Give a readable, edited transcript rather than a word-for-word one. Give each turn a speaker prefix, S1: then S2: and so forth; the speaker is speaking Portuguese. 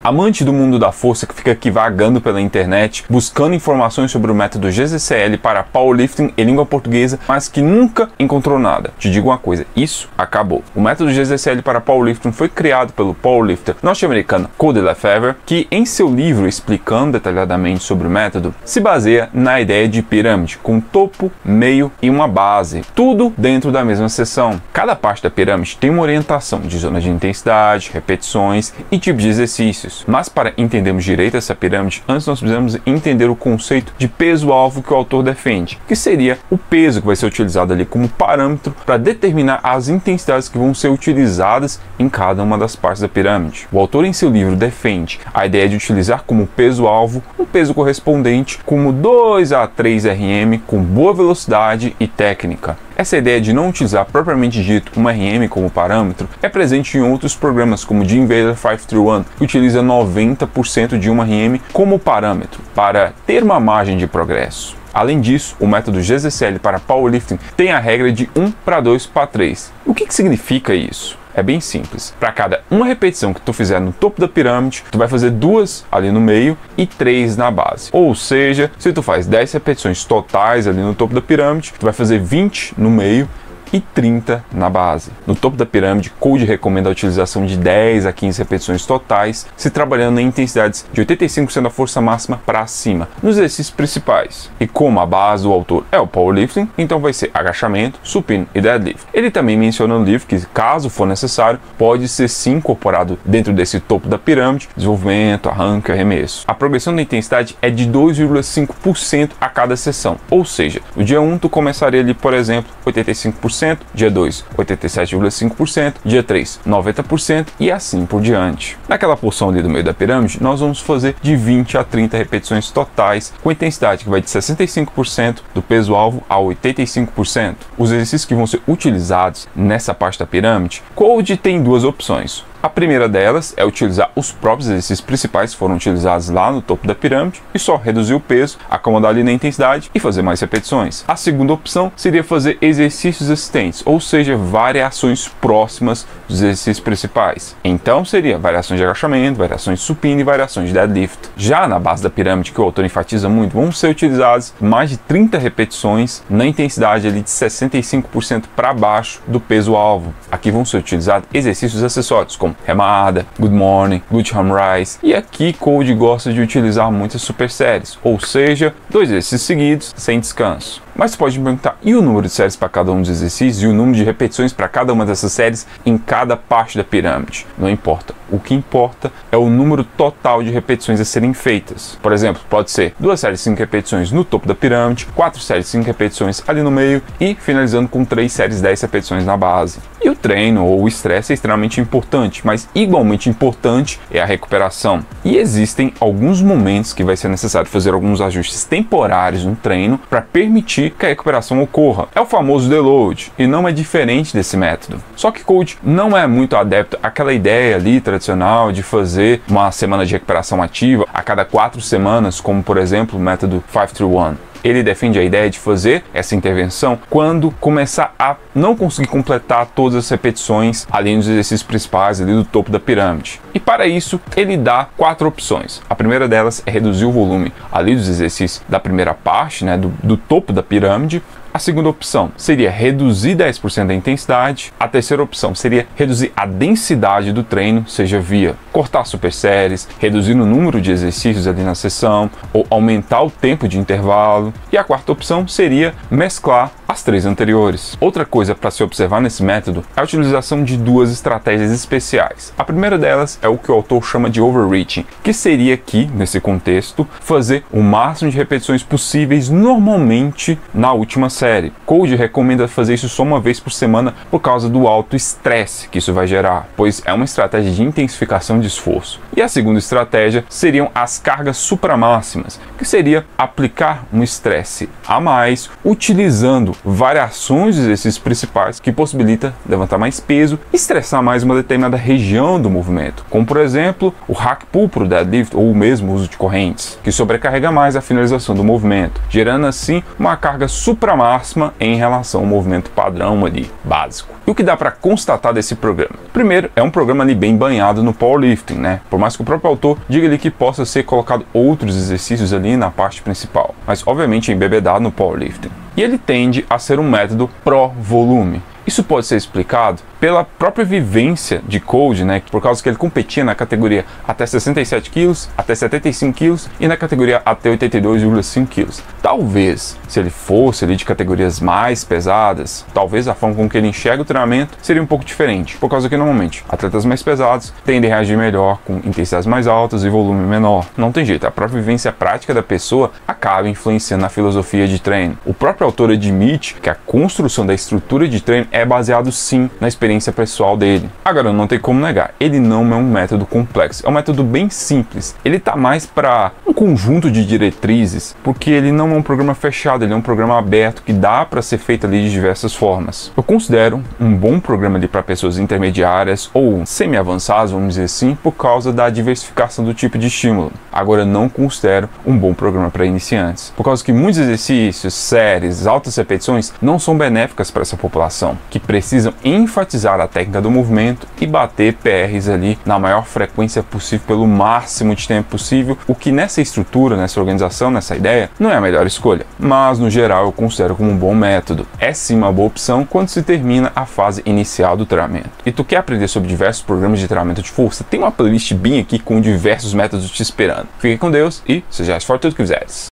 S1: amante do mundo da força que fica aqui vagando pela internet, buscando informações sobre o método GZCL para powerlifting em língua portuguesa, mas que nunca encontrou nada. Te digo uma coisa, isso acabou. O método GZCL para powerlifting foi criado pelo powerlifter norte-americano Cody Lefevre, que em seu livro explicando detalhadamente sobre o método, se baseia na ideia de pirâmide, com topo, meio e uma base, tudo dentro da mesma seção. Cada parte da pirâmide tem uma orientação de zona de intensidade, repetições e tipo de exercícios. Mas para entendermos direito essa pirâmide, antes nós precisamos entender o conceito de peso-alvo que o autor defende, que seria o peso que vai ser utilizado ali como parâmetro para determinar as intensidades que vão ser utilizadas em cada uma das partes da pirâmide. O autor em seu livro defende a ideia de utilizar como peso-alvo um peso correspondente como 2 a 3 RM com boa velocidade e técnica. Essa ideia de não utilizar propriamente dito uma RM como parâmetro é presente em outros programas como o Gym Invader 531, que utiliza 90% de uma RM como parâmetro para ter uma margem de progresso. Além disso, o método GZCL para powerlifting tem a regra de 1:2:3. O que significa isso? É bem simples. Para cada uma repetição que tu fizer no topo da pirâmide, tu vai fazer 2 ali no meio e 3 na base. Ou seja, se tu faz 10 repetições totais ali no topo da pirâmide, tu vai fazer 20 no meio e 30 na base. No topo da pirâmide, Cody recomenda a utilização de 10 a 15 repetições totais, se trabalhando em intensidades de 85% da força máxima para cima, nos exercícios principais. E como a base do autor é o powerlifting, então vai ser agachamento, supino e deadlift. Ele também menciona no livro que, caso for necessário, pode ser sim incorporado dentro desse topo da pirâmide, desenvolvimento, arranque e arremesso. A progressão da intensidade é de 2,5% a cada sessão, ou seja, no dia 1 tu começaria ali, por exemplo, 85%, dia 2, 87,5%, dia 3, 90% e assim por diante. Naquela porção ali do meio da pirâmide, nós vamos fazer de 20 a 30 repetições totais, com intensidade que vai de 65% do peso-alvo a 85%. Os exercícios que vão ser utilizados nessa parte da pirâmide, Cody tem duas opções. A primeira delas é utilizar os próprios exercícios principais que foram utilizados lá no topo da pirâmide e só reduzir o peso, acomodar ali na intensidade e fazer mais repetições. A segunda opção seria fazer exercícios assistentes, ou seja, variações próximas dos exercícios principais. Então seria variações de agachamento, variações de supino e variações de deadlift. Já na base da pirâmide, que o autor enfatiza muito, vão ser utilizadas mais de 30 repetições na intensidade ali de 65% para baixo do peso-alvo. Aqui vão ser utilizados exercícios acessórios como remada, good morning, glute ham rise, e aqui Cody gosta de utilizar muitas super séries, ou seja, 2 exercícios seguidos sem descanso. Mas você pode me perguntar, e o número de séries para cada um dos exercícios e o número de repetições para cada uma dessas séries em cada parte da pirâmide? Não importa. O que importa é o número total de repetições a serem feitas. Por exemplo, pode ser 2 séries de 5 repetições no topo da pirâmide, 4 séries de 5 repetições ali no meio e finalizando com 3 séries de 10 repetições na base. E o treino ou o estresse é extremamente importante, mas igualmente importante é a recuperação. E existem alguns momentos que vai ser necessário fazer alguns ajustes temporários no treino para permitir que a recuperação ocorra. É o famoso deload e não é diferente desse método. Só que Cody não é muito adepto àquela ideia ali tradicional de fazer uma semana de recuperação ativa a cada 4 semanas, como por exemplo o método 531. Ele defende a ideia de fazer essa intervenção quando começar a não conseguir completar todas as repetições ali nos exercícios principais ali do topo da pirâmide. E para isso ele dá 4 opções. A primeira delas é reduzir o volume ali dos exercícios da primeira parte, né, do topo da pirâmide. A segunda opção seria reduzir 10% da intensidade. A terceira opção seria reduzir a densidade do treino, seja via cortar super séries, reduzir o número de exercícios ali na sessão ou aumentar o tempo de intervalo. E a quarta opção seria mesclar as 3 anteriores. Outra coisa para se observar nesse método é a utilização de 2 estratégias especiais. A primeira delas é o que o autor chama de overreaching, que seria aqui, nesse contexto, fazer o máximo de repetições possíveis normalmente na última série. Cody recomenda fazer isso só uma vez por semana por causa do alto estresse que isso vai gerar, pois é uma estratégia de intensificação de esforço. E a segunda estratégia seriam as cargas supramáximas, que seria aplicar um estresse a mais utilizando variações dos exercícios principais que possibilita levantar mais peso e estressar mais uma determinada região do movimento, como por exemplo o hack pull para o deadlift ou o mesmo uso de correntes, que sobrecarrega mais a finalização do movimento, gerando assim uma carga supramáxima máxima em relação ao movimento padrão ali, básico. E o que dá para constatar desse programa? Primeiro, é um programa ali bem banhado no powerlifting, né? Por mais que o próprio autor diga ali que possa ser colocado outros exercícios ali na parte principal, mas obviamente embebedado no powerlifting. E ele tende a ser um método pró-volume. Isso pode ser explicado pela própria vivência de Cody, né? Por causa que ele competia na categoria até 67 kg, até 75 kg e na categoria até 82,5 kg. Talvez, se ele fosse ali de categorias mais pesadas, talvez a forma com que ele enxerga o treinamento seria um pouco diferente. Por causa que normalmente atletas mais pesados tendem a reagir melhor com intensidades mais altas e volume menor. Não tem jeito, a própria vivência prática da pessoa acaba influenciando na filosofia de treino. O próprio autor admite que a construção da estrutura de treino é baseado sim na experiência pessoal dele. Agora, não tem como negar, ele não é um método complexo, é um método bem simples. Ele tá mais para um conjunto de diretrizes, porque ele não é um programa fechado, ele é um programa aberto que dá para ser feito ali de diversas formas. Eu considero um bom programa ali para pessoas intermediárias ou semi-avançadas, vamos dizer assim, por causa da diversificação do tipo de estímulo. Agora, eu não considero um bom programa para iniciantes, por causa que muitos exercícios, séries, altas repetições não são benéficas para essa população, que precisam enfatizar a técnica do movimento e bater PRs ali na maior frequência possível pelo máximo de tempo possível, o que nessa estrutura, nessa organização, nessa ideia, não é a melhor escolha. Mas no geral eu considero como um bom método. É sim uma boa opção quando se termina a fase inicial do treinamento. E tu quer aprender sobre diversos programas de treinamento de força? Tem uma playlist bem aqui com diversos métodos te esperando. Fique com Deus e seja forte tudo que quiseres.